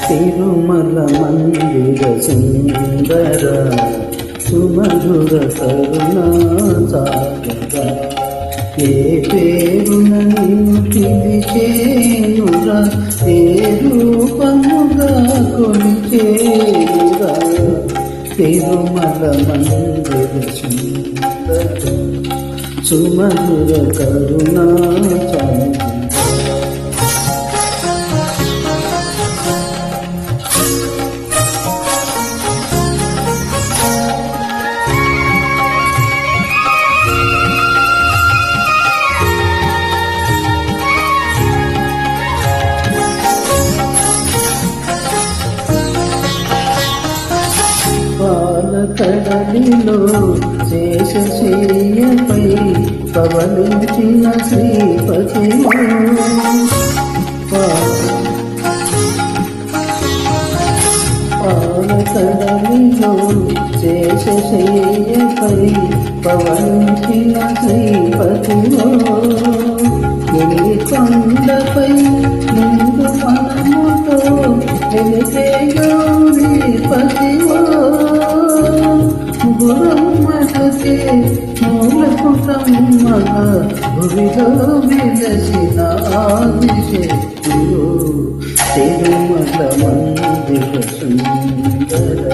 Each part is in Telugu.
తిరుమల మందిర సుందర సుమధుర కరుణా సాగర ఏ పేరున నిన్ను పిలిచేనురా ఏ రూపముగా కొలిచేనురా తిరుమల మందిర సుందర సుమధుర కరుణా సాగర కడలిలో శేషశయ్యపై పవలించిన శ్రీపతి కడలిలో శేషశయ్యపై పవలించిన శ్రీపతి కొండపై నిండు మనముతో వెలిసే గౌరీపతి గురుమనసే మూలపుటమ్మగ భువిలో విలసిన ఆదిశక్తులు తిరుమల మందిర సుందర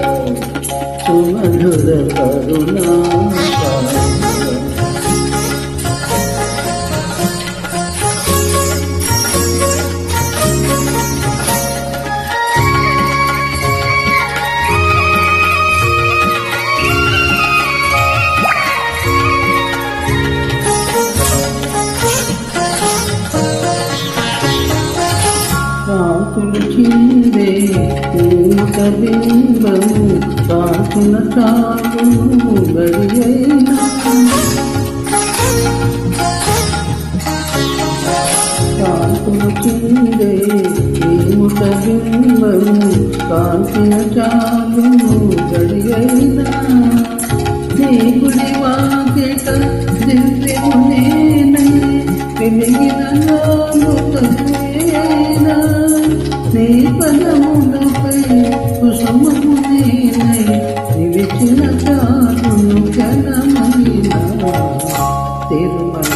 సుమధుర కరుణా చిందే బింబము కాకున చాలు గడియైనా కాకున చిందే బింబము కాకున చాలు గడియైనా నీ గుడి వాకిట దివ్యము నేనే వెలిగిన నాలుకైనా నీ పదములపై కుసుమము నేనై నిలిచిన చాలును ఘనమైన తిరుమల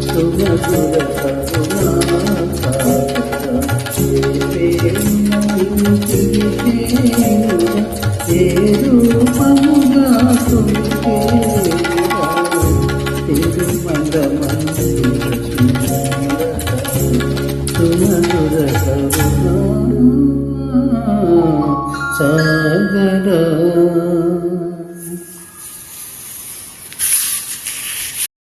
సుమధుర కరుణా ఏ రూపముగా తిరుమల సాగర